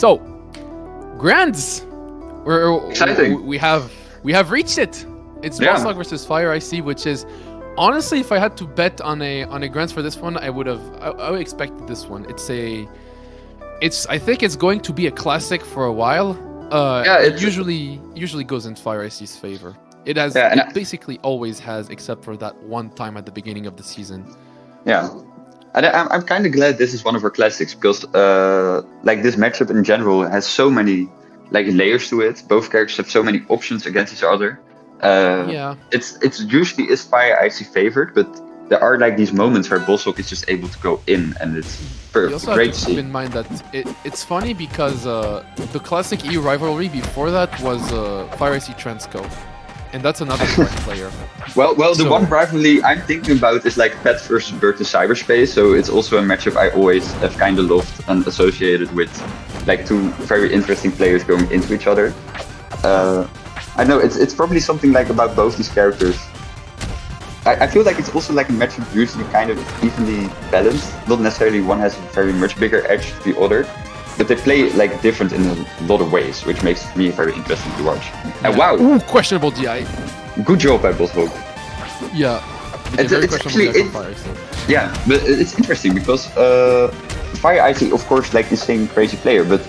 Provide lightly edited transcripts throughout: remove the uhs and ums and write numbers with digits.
So, Grands, Exciting. we have reached it. It's BossHog versus Fireicey, which is honestly, if I had to bet on a Grands for this one, I would expected this one. I think it's going to be a classic for a while. It usually goes in Fireicey's favor. It basically always has, except for that one time at the beginning of the season. Yeah. And I'm kind of glad this is one of our classics because like this matchup in general has so many like layers to it. Both characters have so many options against each other. It's usually is Fireicey favored, but there are like these moments where BossHog is just able to go in, and it's You also great have to to see. keep in mind that it's funny because the classic EU rivalry before that was Fireicey Transco, and that's another Berg player. Well, the one rivalry I'm thinking about is like Pet versus Berg in cyberspace. So it's also a matchup I always have kind of loved and associated with like two very interesting players going into each other. I know it's probably something like about both these characters. I feel like it's also like a matchup usually kind of evenly balanced. Not necessarily one has a very much bigger edge to the other, but they play like different in a lot of ways, which makes me very interesting to watch. And wow, Ooh, questionable DI. good job by BossHog. Yeah. It's actually yeah, but it's interesting because Fireicey, of course, like insane crazy player, but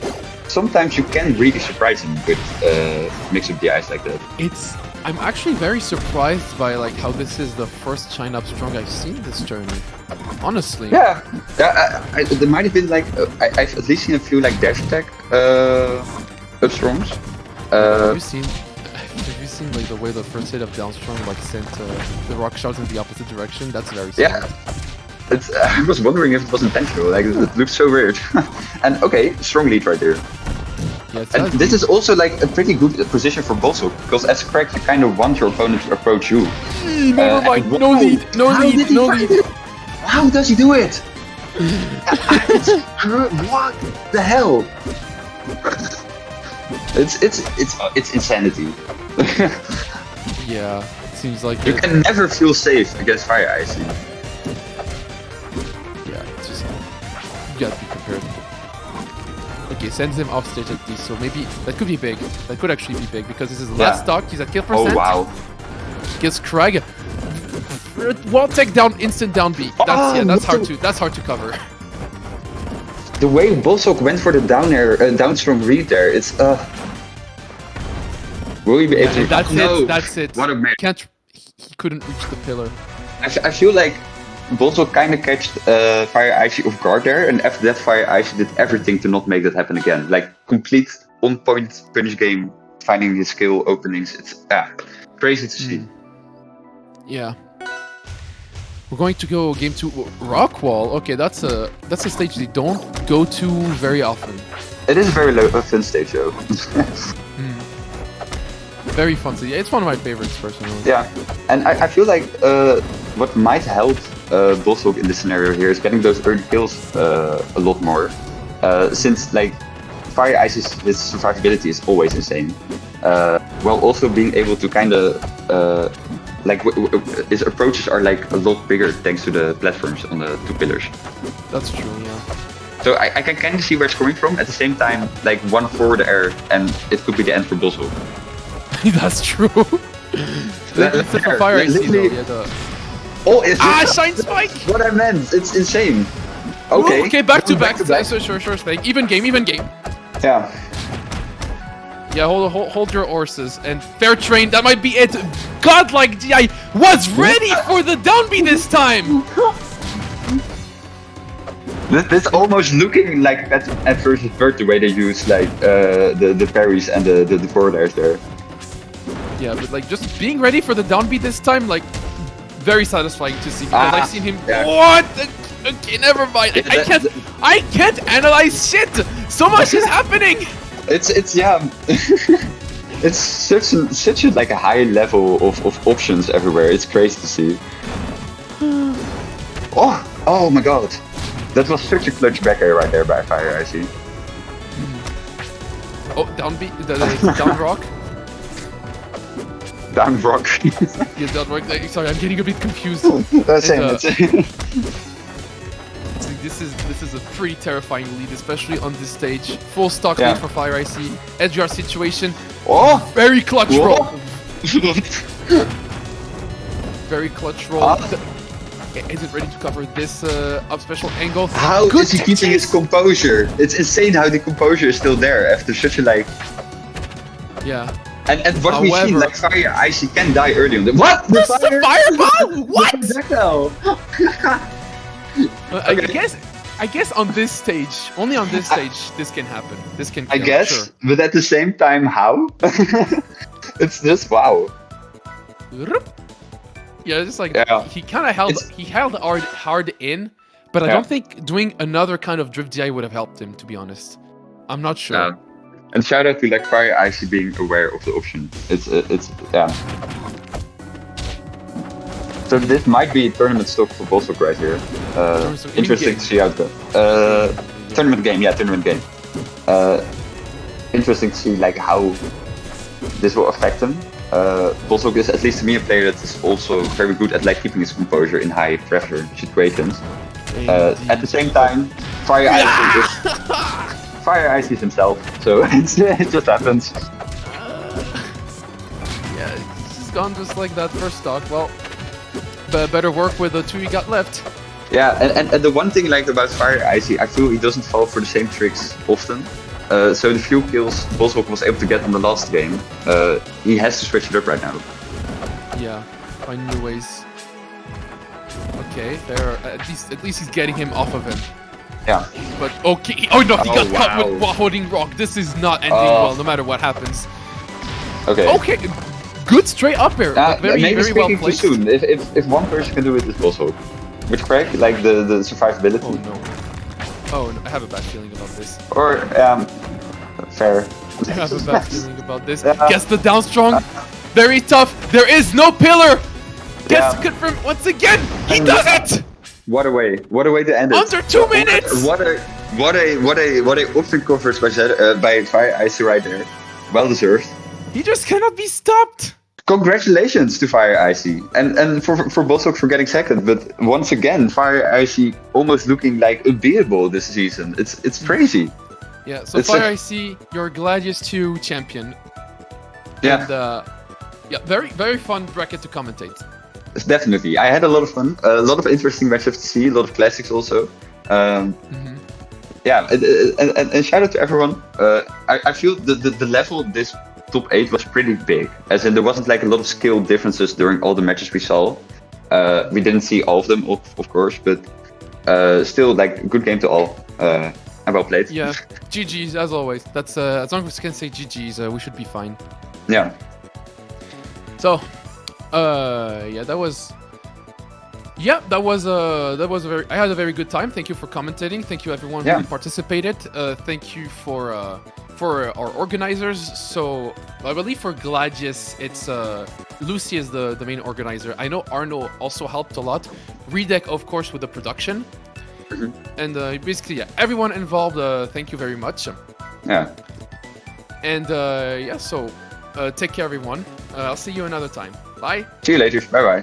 sometimes you can really surprise him with mix-up DIs like that. I'm actually very surprised by like how this is the first China up strong I've seen this journey. Honestly. Yeah, there might have been like I've at least seen a few like dash attack up strongs. Have you seen like the way the first hit of down strong like sent the rock shots in the opposite direction? That's very smart. Yeah. I was wondering if it was intentional. Like it looks so weird. And okay, strong lead right there. Yeah, and this is also like a pretty good position for BossHog because as Kragg, you kind of want your opponent to approach you. Never mind. No lead. How does he do it? What the hell? It's insanity. Yeah, it seems like you can never feel safe against Fireicey. Yeah, it's just you gotta be prepared. Okay, sends him off stage at least, so maybe that could be big. That could actually be big because this is the last stock. He's at kill percent. Oh wow! Gets Kragg. Wall tech down, instant down B. That's hard to cover. The way BossHog went for the down air, down strong read there, it's will he be able to? That's it. What a man! He couldn't reach the pillar. I feel like BossHog kind of catched Fireicey off guard there, and after that Fireicey did everything to not make that happen again. Like complete on-point punish game, finding his skill openings. It's crazy to see. Yeah. We're going to go game 2 Rockwall. Okay, that's a stage they don't go to very often. It is a very fun stage though. Very fun stage. It's one of my favorites personally. Yeah, and I feel like what might help BossHog in this scenario here is getting those early kills a lot more. Since like Fireicey's his survivability is always insane, while also being able to kind of like his approaches are like a lot bigger thanks to the platforms on the two pillars. That's true, yeah. So I can kind of see where it's coming from. At the same time, like one forward air and it could be the end for BossHog. That's true. That's it for Fireicey though. Shine Spike! What I meant, it's insane. Okay. Ooh, okay, back to back. Sure, Spike. Even game. Yeah. Yeah, hold your horses and fair train. That might be it. Godlike DI was ready for the down B this time. This almost looking like at versus Berg the way they use like the parries and the forward airs there. Yeah, but like just being ready for the down B this time, like very satisfying to see because I've seen him. Yeah. What? Okay, never mind. I can't analyze shit. So much is happening. It's yeah. It's such a like a high level of options everywhere. It's crazy to see. Oh my god. That was such a clutch back air right there by Fireicey. Oh, down B, down rock. Down rock. Yeah, down rock. Sorry, I'm getting a bit confused. Same. this is a pretty terrifying lead, especially on this stage. Full stock Yeah. lead for Fireicey. SGR situation. Oh! Very clutch Whoa. roll. Very clutch roll. Is it ready to cover this up special angle? How Good is he keeping his composure? It's insane how the composure is still there after such a like. Yeah. And what we've seen, However- like Fireicey can die early on. What? This is the fireball? What? Projectile. I guess on this stage, only on this stage, this can happen. This can I kill, guess, sure. but at the same time, how? It's just wow. Yeah, it's just like Yeah. he kind of held hard in, but I Yeah. don't think doing another kind of drift DI would have helped him, to be honest. I'm not sure. Yeah. And shout out to like Fireicey being aware of the option. It's yeah. So this might be tournament stock for BossHog right here. Terms of Interesting in-game. to see how it goes. Tournament game, yeah, tournament game. Interesting to see like how this will affect him. BossHog is, at least to me, a player that is also very good at like keeping his composure in high pressure situations. At the same time, Fireicey is himself, so it just happens. Yeah, it's just gone just like that first stock. Well, better work with the two you got left. Yeah, and the one thing like about Fireicey, I feel he doesn't fall for the same tricks often. So the few kills BossHog was able to get on the last game, he has to switch it up right now. Yeah, find new ways. Okay, there. At least he's getting him off of him. Yeah. But okay. Oh no, he Oh, got caught wow. with while holding rock. This is not ending Oh. well, no matter what happens. Okay. Okay, good straight up air. Like, very maybe very well speaking too placed. soon. If one person can do it, it's BossHog. With Kragg, like the survivability. Oh no. Oh, no, I have a bad feeling about this. Or fair. I have a bad feeling about this. Yeah. Gets the down strong. Very tough. There is no pillar. Gets Yeah. confirmed once again. He And- does it. What a way to end it. Under 2 minutes. What a option coverage by Fireicey right there. Well deserved. He just cannot be stopped. Congratulations to Fireicey and for BossHog for getting second, but once again Fireicey almost looking like unbeatable this season. It's crazy. Yeah. So It's a- Fireicey, your Gladius 2 champion. Yeah, And yeah, very fun bracket to commentate. it's definitely. I had a lot of fun. A lot of interesting matchups to see. A lot of classics also. Yeah, and shout out to everyone. I feel the level of this top 8 was pretty big, as in there wasn't like a lot of skill differences during all the matches we saw. We didn't see all of them, of course, but still like good game to all. And well played. Yeah. GG's as always. That's as long as we can say GG's, we should be fine. Yeah. So, yeah, that was a very. I had a very good time. Thank you for commentating. Thank you everyone Yeah. who participated. Thank you for our organizers. So I believe for Gladius, it's Lucy is the main organizer. I know Arno also helped a lot. Redek, of course, with the production. And basically, yeah, everyone involved. Thank you very much. Yeah. And yeah, so take care, everyone. I'll see you another time. Bye. See you later. Bye bye.